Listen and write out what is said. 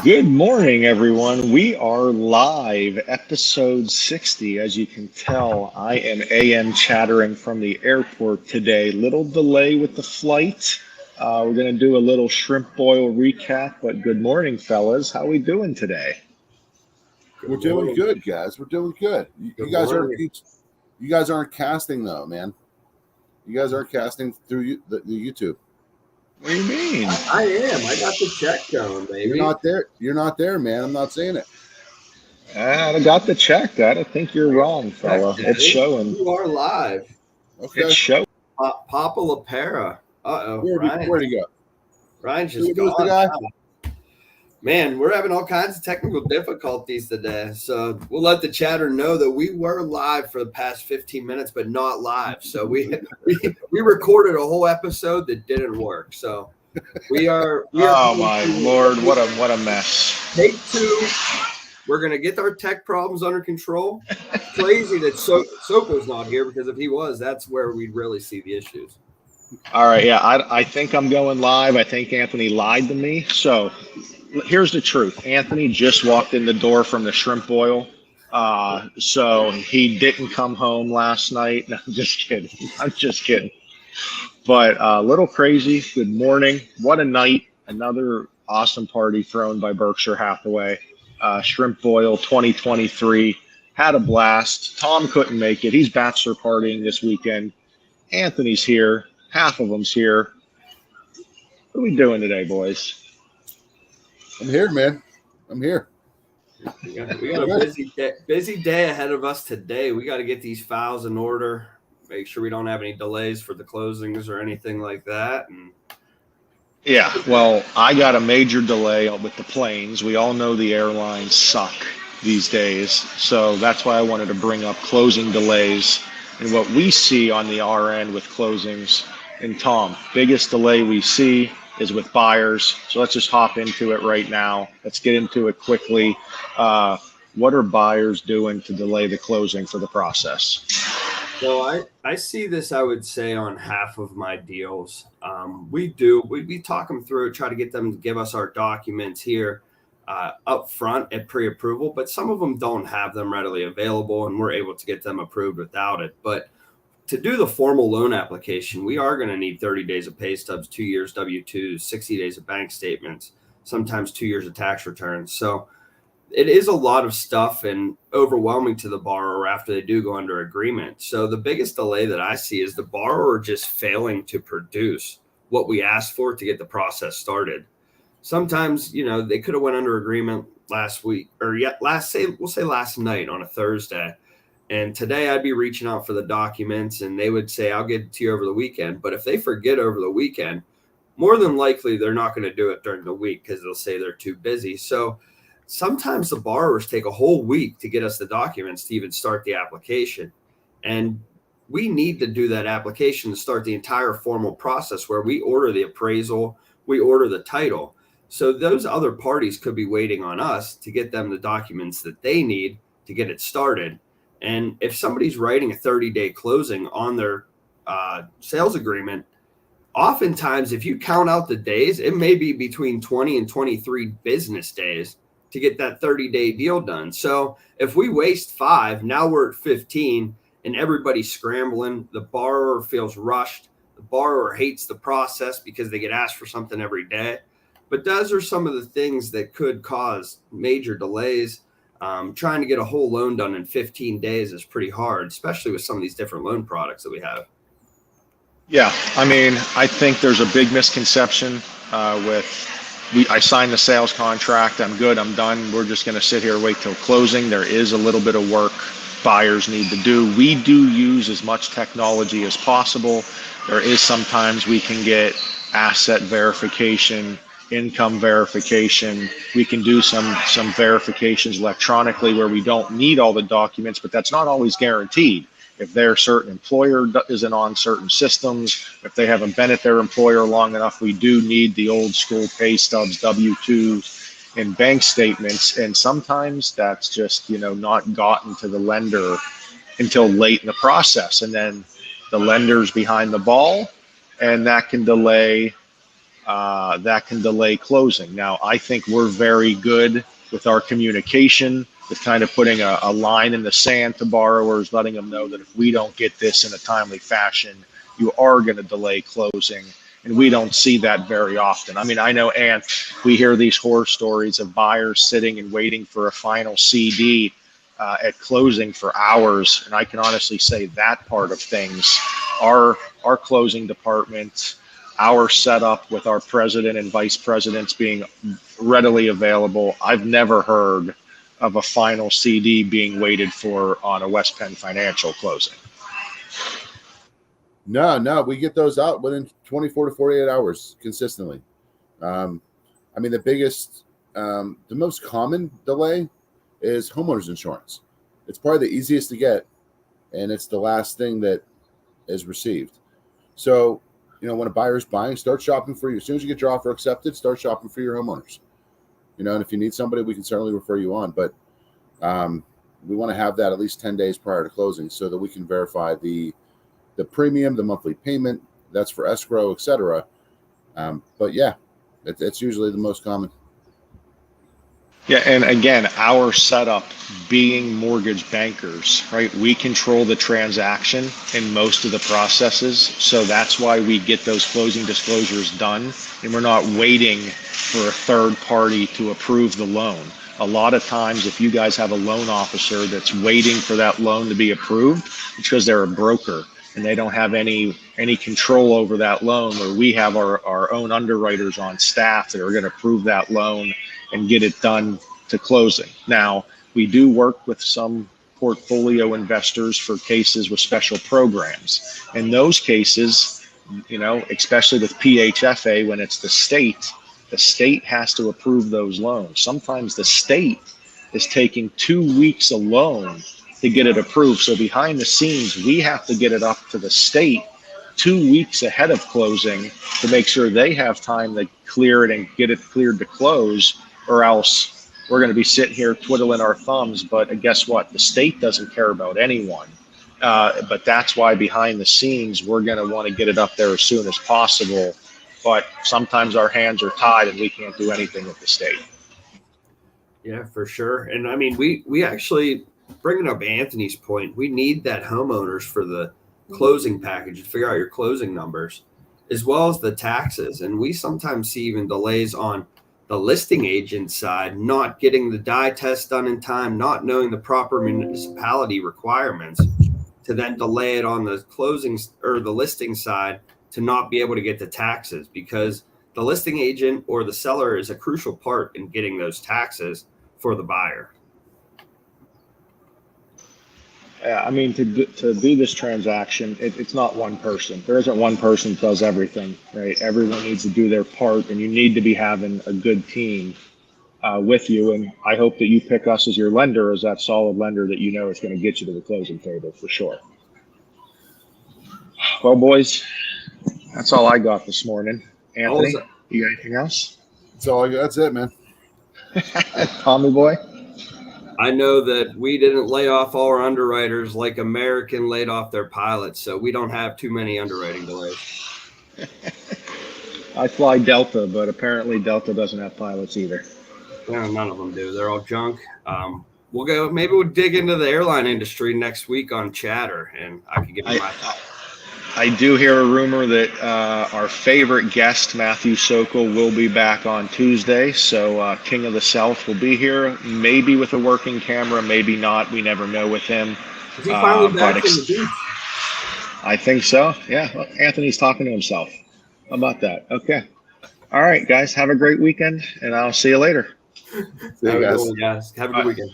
Good morning, everyone. We are live, episode 60. As you can tell, I am AM chattering from the airport today. Little delay with the flight. We're going to do a little shrimp boil recap, but good morning, fellas. How we doing today? We're doing good, guys. We're doing good. Good morning. You guys aren't casting though, man. You guys aren't casting through the YouTube. What do you mean? I am. I got the check going, baby. You're not there. You're not there, man. I'm not saying it. I got the check. I don't think you're wrong, fella. It's showing. You are live. Okay. It's showing. Papa LaPera. Uh-oh. Where'd he go? Ryan's just Who's the gone. guy? Man, we're having all kinds of technical difficulties today. So we'll let the chatter know that we were live for the past 15 minutes, but not live. So we recorded a whole episode that didn't work. So we are Oh my Lord, what a mess. Take two. We're going to get our tech problems under control. Crazy that Soko's not here, because if he was, that's where we'd really see the issues. All right, yeah, I think I'm going live. I think Anthony lied to me. So here's the truth. Anthony just walked in the door from the shrimp boil. So he didn't come home last night. No, I'm just kidding. I'm just kidding. But a little crazy. Good morning. What a night. Another awesome party thrown by Berkshire Hathaway. Shrimp boil 2023. Had a blast. Tom couldn't make it. He's bachelor partying this weekend. Anthony's here. Half of them's here. What are we doing today, boys? I'm here, man. I'm here. We got a busy day ahead of us today. We got to get these files in order, make sure we don't have any delays for the closings or anything like that. And yeah, well, I got a major delay with the planes. We all know the airlines suck these days. So that's why I wanted to bring up closing delays and what we see on the RN with closings. And Tom, biggest delay we see is with buyers. So let's just hop into it right now. Let's get into it quickly. What are buyers doing to delay the closing for the process? So I see this, I would say, on half of my deals. We talk them through, try to get them to give us our documents here up front at pre-approval, but some of them don't have them readily available, and we're able to get them approved without it. But to do the formal loan application, we are going to need 30 days of pay stubs, 2 years W-2s, 60 days of bank statements, sometimes 2 years of tax returns. So it is a lot of stuff and overwhelming to the borrower after they do go under agreement. So the biggest delay that I see is the borrower just failing to produce what we asked for to get the process started. Sometimes, they could have went under agreement last week or last night on a Thursday. And today I'd be reaching out for the documents and they would say, I'll get it to you over the weekend. But if they forget over the weekend, more than likely they're not going to do it during the week because they'll say they're too busy. So sometimes the borrowers take a whole week to get us the documents to even start the application. And we need to do that application to start the entire formal process where we order the appraisal, we order the title. So those other parties could be waiting on us to get them the documents that they need to get it started. And if somebody's writing a 30-day closing on their sales agreement, oftentimes if you count out the days, it may be between 20 and 23 business days to get that 30-day deal done. So if we waste 5, now we're at 15 and everybody's scrambling. The borrower feels rushed. The borrower hates the process because they get asked for something every day. But those are some of the things that could cause major delays. Trying to get a whole loan done in 15 days is pretty hard, especially with some of these different loan products that we have. Yeah, I mean, I think there's a big misconception I signed the sales contract. I'm good. I'm done. We're just going to sit here and wait till closing. There is a little bit of work buyers need to do. We do use as much technology as possible. There is sometimes we can get asset verification, income verification. We can do some verifications electronically where we don't need all the documents, but that's not always guaranteed. If their certain employer isn't on certain systems, if they haven't been at their employer long enough, we do need the old school pay stubs, W-2s, and bank statements. And sometimes that's just, not gotten to the lender until late in the process. And then the lender's behind the ball, and that can delay that can delay closing. Now, I think we're very good with our communication, with kind of putting a line in the sand to borrowers, letting them know that if we don't get this in a timely fashion, you are going to delay closing. And we don't see that very often. I mean, I know, Ant, we hear these horror stories of buyers sitting and waiting for a final CD at closing for hours. And I can honestly say that part of things, our closing department, our setup with our president and vice presidents being readily available, I've never heard of a final CD being waited for on a West Penn Financial closing. No, we get those out within 24 to 48 hours consistently. I mean, the most common delay is homeowners insurance. It's probably the easiest to get, and it's the last thing that is received. So, when a buyer's buying, start shopping for you. As soon as you get your offer accepted, start shopping for your homeowners. And if you need somebody, we can certainly refer you on. But we want to have that at least 10 days prior to closing so that we can verify the premium, the monthly payment, that's for escrow, etc. But yeah, it's usually the most common. Yeah, and again, our setup being mortgage bankers, right? We control the transaction in most of the processes. So that's why we get those closing disclosures done. And we're not waiting for a third party to approve the loan. A lot of times, if you guys have a loan officer that's waiting for that loan to be approved, it's because they're a broker and they don't have any control over that loan, where we have our own underwriters on staff that are going to approve that loan and get it done to closing. Now, we do work with some portfolio investors for cases with special programs. In those cases, especially with PHFA, when it's the state has to approve those loans. Sometimes the state is taking 2 weeks alone to get it approved. So behind the scenes, we have to get it up to the state 2 weeks ahead of closing to make sure they have time to clear it and get it cleared to close, or else we're going to be sitting here twiddling our thumbs. But guess what? The state doesn't care about anyone. But that's why behind the scenes, we're going to want to get it up there as soon as possible. But sometimes our hands are tied and we can't do anything with the state. Yeah, for sure. And I mean, we actually, bringing up Anthony's point, we need that homeowners for the closing package to figure out your closing numbers, as well as the taxes. And we sometimes see even delays on the listing agent side, not getting the dye test done in time, not knowing the proper municipality requirements, to then delay it on the closings or the listing side to not be able to get the taxes, because the listing agent or the seller is a crucial part in getting those taxes for the buyer. Yeah, I mean, to do this transaction, it's not one person. There isn't one person that does everything, right? Everyone needs to do their part, and you need to be having a good team with you. And I hope that you pick us as your lender, as that solid lender that is going to get you to the closing table for sure. Well, boys, that's all I got this morning. Anthony, you got anything else? That's all I got. That's it, man. Tommy boy? I know that we didn't lay off all our underwriters like American laid off their pilots, so we don't have too many underwriting delays. I fly Delta, but apparently Delta doesn't have pilots either. No, none of them do. They're all junk. Maybe we'll dig into the airline industry next week on Chatter, and I can give you my thoughts. I do hear a rumor that our favorite guest, Matthew Sokol, will be back on Tuesday. So King of the South will be here, maybe with a working camera, maybe not. We never know with him. Is he finally back in the beach? I think so. Yeah. Well, Anthony's talking to himself. How about that? Okay. All right, guys. Have a great weekend, and I'll see you later. See you guys. Have a good weekend.